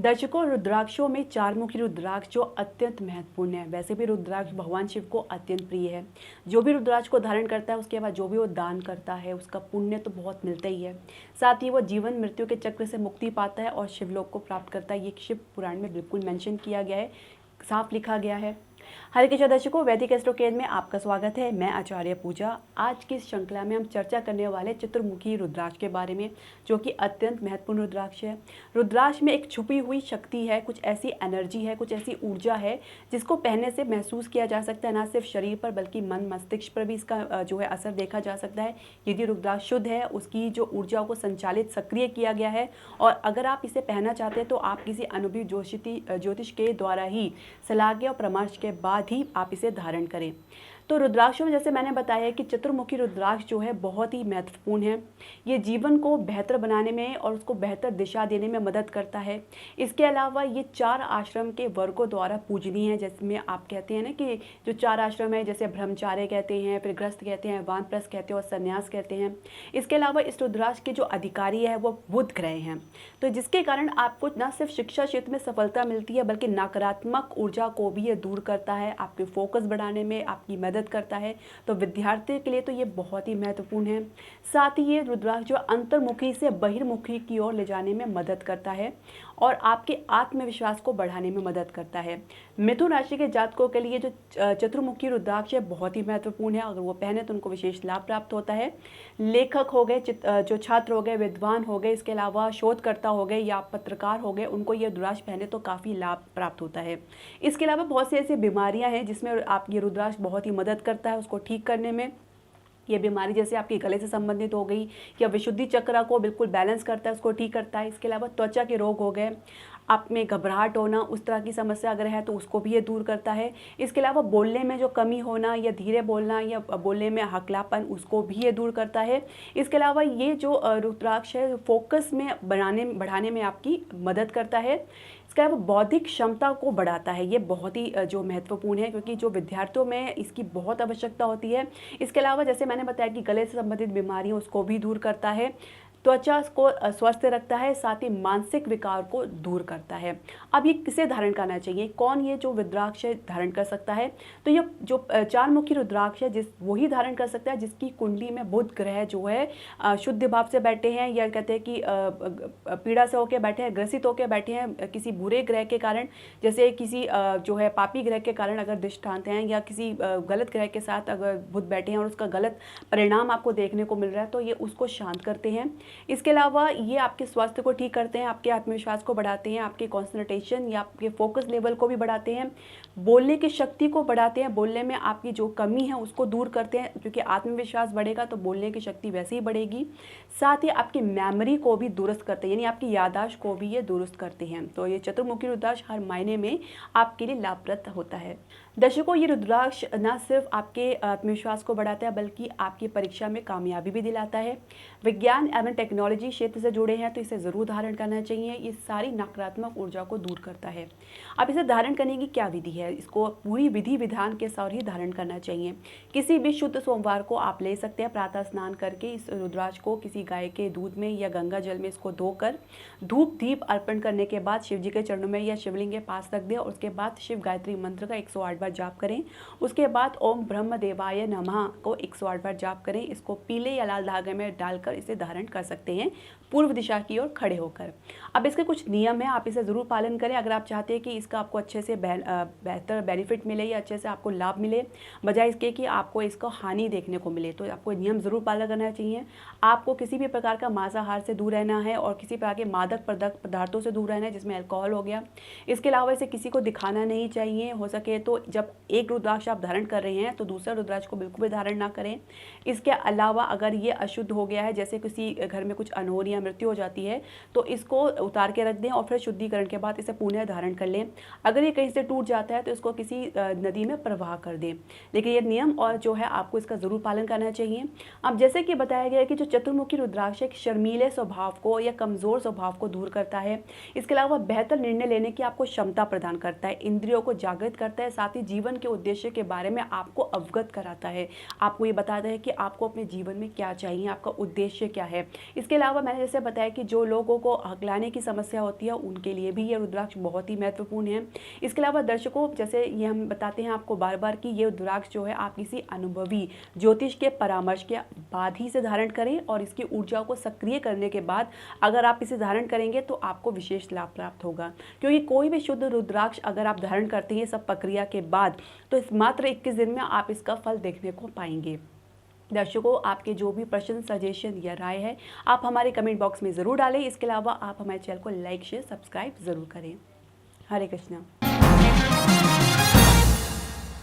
दर्शकों, रुद्राक्षों में चारमुखी रुद्राक्ष जो अत्यंत महत्वपूर्ण है। वैसे भी रुद्राक्ष भगवान शिव को अत्यंत प्रिय है। जो भी रुद्राक्ष को धारण करता है उसके बाद जो भी वो दान करता है उसका पुण्य तो बहुत मिलता ही है। साथ ही वो जीवन मृत्यु के चक्र से मुक्ति पाता है और शिवलोक को प्राप्त करता है। ये शिव पुराण में बिल्कुल मेंशन किया गया है, साफ लिखा गया है। हरे कृष्ण दर्शकों, वैदिक एस्ट्रोकेन में आपका स्वागत है। मैं आचार्य पूजा। आज की इस श्रृंखला में हम चर्चा करने वाले चतुर्मुखी रुद्राक्ष के बारे में, जो कि अत्यंत महत्वपूर्ण रुद्राक्ष है। रुद्राक्ष में एक छुपी हुई शक्ति है, कुछ ऐसी एनर्जी है, कुछ ऐसी ऊर्जा है जिसको पहनने से महसूस किया जा सकता है, ना सिर्फ शरीर पर बल्कि मन मस्तिष्क पर भी इसका जो है असर देखा जा सकता है। यदि रुद्राक्ष शुद्ध है, उसकी जो ऊर्जा को संचालित सक्रिय किया गया है, और अगर आप इसे पहनना चाहते हैं तो आप किसी अनुभवी ज्योतिष के द्वारा ही सलाह और परामर्श के बाद ही आप इसे धारण करें। तो रुद्राक्षों में जैसे मैंने बताया कि चतुर्मुखी रुद्राक्ष जो है बहुत ही महत्वपूर्ण है। ये जीवन को बेहतर बनाने में और उसको बेहतर दिशा देने में मदद करता है। इसके अलावा ये 4 आश्रम के वर्गों द्वारा पूजनीय है। जिसमें आप कहते हैं ना कि जो 4 आश्रम है, जैसे ब्रह्मचार्य कहते हैं, फिर गृहस्थ कहते हैं, वानप्रस्थ कहते हैं और संन्यास कहते हैं। इसके अलावा इस रुद्राक्ष के जो अधिकारी है वो बुध ग्रह हैं, तो जिसके कारण आपको न सिर्फ शिक्षा क्षेत्र में सफलता मिलती है बल्कि नकारात्मक ऊर्जा को भी ये दूर करता है, आपके फोकस बढ़ाने में आपकी मदद करता है। तो विद्यार्थियों के लिए तो ये बहुत ही महत्वपूर्ण है। साथ ही ये रुद्राक्ष जो अंतर्मुखी से बहिर्मुखी की ओर ले जाने में मदद करता है और आपके आत्मविश्वास को बढ़ाने में मदद करता है। मिथुन राशि के जातकों के लिए जो चतुर्मुखी रुद्राक्ष है बहुत ही महत्वपूर्ण है। अगर वो पहने तो उनको विशेष लाभ प्राप्त होता है। लेखक हो गए, जो छात्र हो गए, विद्वान हो गए, इसके अलावा शोधकर्ता हो गए या पत्रकार हो गए, उनको ये रुद्राक्ष पहने तो काफ़ी लाभ प्राप्त होता है। इसके अलावा बहुत सी ऐसी बीमारियां हैं जिसमें आप ये रुद्राक्ष बहुत ही मदद करता है उसको ठीक करने में। ये बीमारी जैसे आपके गले से संबंधित हो गई या विशुद्धि चक्र को बिल्कुल बैलेंस करता है, उसको ठीक करता है। इसके अलावा त्वचा के रोग हो गए, आप में घबराहट होना, उस तरह की समस्या अगर है तो उसको भी ये दूर करता है। इसके अलावा बोलने में जो कमी होना या धीरे बोलना या बोलने में हकलापन, उसको भी ये दूर करता है। इसके अलावा ये जो रुद्राक्ष है फोकस में बढ़ाने में आपकी मदद करता है। इसके अलावा बौद्धिक क्षमता को बढ़ाता है। ये बहुत ही जो महत्वपूर्ण है क्योंकि जो विद्यार्थियों में इसकी बहुत आवश्यकता होती है। इसके अलावा जैसे मैंने बताया कि गले से संबंधित बीमारियां उसको भी दूर करता है, त्वचा को स्वस्थ रखता है, साथ ही मानसिक विकार को दूर करता है। अब ये किसे धारण करना चाहिए, कौन ये जो रुद्राक्ष धारण कर सकता है? तो ये जो 4 मुखी रुद्राक्ष है वही धारण कर सकता है जिसकी कुंडली में बुध ग्रह जो है शुद्ध भाव से बैठे हैं, या कहते हैं कि पीड़ा से होकर बैठे हैं, ग्रसित होकर बैठे हैं किसी बुरे ग्रह के कारण, जैसे किसी जो है पापी ग्रह के कारण अगर दृष्टांत हैं, या किसी गलत ग्रह के साथ अगर बुध बैठे हैं और उसका गलत परिणाम आपको देखने को मिल रहा है, तो ये उसको शांत करते हैं। इसके अलावा ये आपके स्वास्थ्य को ठीक करते हैं, आपके आत्मविश्वास को बढ़ाते हैं, आपके कंसंट्रेशन या आपके फोकस लेवल को भी बढ़ाते हैं, बोलने की शक्ति को बढ़ाते हैं, बोलने में आपकी जो कमी है उसको दूर करते हैं, क्योंकि आत्मविश्वास बढ़ेगा तो बोलने की शक्ति वैसे ही बढ़ेगी। साथ ही आपकी मेमोरी को भी दुरुस्त करते हैं, यानी आपकी याददाश्त को भी ये दुरुस्त करते हैं। तो ये चतुर्मुखी रुद्राक्ष हर मायने में आपके लिए लाभप्रद होता है। दर्शकों, ये रुद्राक्ष न सिर्फ आपके आत्मविश्वास को बढ़ाता है बल्कि आपकी परीक्षा में कामयाबी भी दिलाता है। विज्ञान एवं टेक्नोलॉजी क्षेत्र से जुड़े हैं तो इसे ज़रूर धारण करना चाहिए। ये सारी नकारात्मक ऊर्जा को दूर करता है। अब इसे धारण करने की क्या विधि है? इसको पूरी विधि विधान के साथ ही धारण करना चाहिए। किसी भी शुद्ध सोमवार को आप ले सकते हैं। प्रातः स्नान करके इस रुद्राक्ष को किसी गाय के दूध में या गंगा जल में इसको धोकर धूप दीप अर्पण करने के बाद शिव जी के चरणों में या शिवलिंग के पास रख दें और उसके बाद शिव गायत्री मंत्र का 108 बार जाप करें। उसके बाद ओम ब्रह्म देवाय नमः को 108 बार जाप करें। इसको पीले या लाल धागे में डालकर इसे धारण कर सकते हैं पूर्व दिशा की ओर खड़े होकर। अब इसके कुछ नियम हैं, आप इसे ज़रूर पालन करें अगर आप चाहते हैं कि इसका आपको अच्छे से बेहतर बेनिफिट मिले या अच्छे से आपको लाभ मिले, बजाय इसके कि आपको इसको हानि देखने को मिले। तो आपको नियम ज़रूर पालन करना चाहिए। आपको किसी भी प्रकार का मांसाहार से दूर रहना है और किसी प्रकार के मादक पदार्थों से दूर रहना है, जिसमें अल्कोहल हो गया। इसके अलावा इसे किसी को दिखाना नहीं चाहिए। हो सके तो जब एक रुद्राक्ष आप धारण कर रहे हैं तो दूसरा रुद्राक्ष को बिल्कुल भी धारण ना करें। इसके अलावा अगर ये अशुद्ध हो गया है, जैसे किसी घर में कुछ अनहोनी या मृत्यु हो जाती है, तो इसको उतार के रख दें और फिर शुद्धिकरण के बाद इसे पुनः धारण कर लें। अगर ये कहीं से टूट जाता है तो इसको किसी नदी में प्रवाह कर दें। लेकिन ये नियम और जो है आपको इसका ज़रूर पालन करना चाहिए। अब जैसे कि बताया गया है कि जो चतुर्मुखी रुद्राक्ष एक शर्मीले स्वभाव को या कमज़ोर स्वभाव को दूर करता है। इसके अलावा बेहतर निर्णय लेने की आपको क्षमता प्रदान करता है, इंद्रियों को जागृत करता है, साथ ही जीवन के उद्देश्य के बारे में आपको अवगत कराता है, आपको ये बताता है कि आपको अपने जीवन में क्या चाहिए, आपका उद्देश्य क्या है। इसके अलावा मैंने जैसे बताया कि जो लोगों को हकलाने की समस्या होती है उनके लिए भी ये रुद्राक्ष बहुत ही महत्वपूर्ण है। इसके अलावा दर्शकों, जैसे ये हम बताते हैं आपको बार बार कि ये रुद्राक्ष जो है आप किसी अनुभवी ज्योतिष के परामर्श के बाद ही इसे धारण करें, और इसकी ऊर्जा को सक्रिय करने के बाद अगर आप इसे धारण करेंगे तो आपको विशेष लाभ प्राप्त होगा। क्योंकि कोई भी शुद्ध रुद्राक्ष अगर आप धारण करते हैं सब प्रक्रिया के बाद, तो इस मात्र 21 दिन में आप इसका फल देखने को पाएंगे। दर्शकों, आपके जो भी प्रश्न, सजेशन या राय है आप हमारे कमेंट बॉक्स में ज़रूर डालें। इसके अलावा आप हमारे चैनल को लाइक, शेयर, सब्सक्राइब ज़रूर करें। हरे कृष्णा।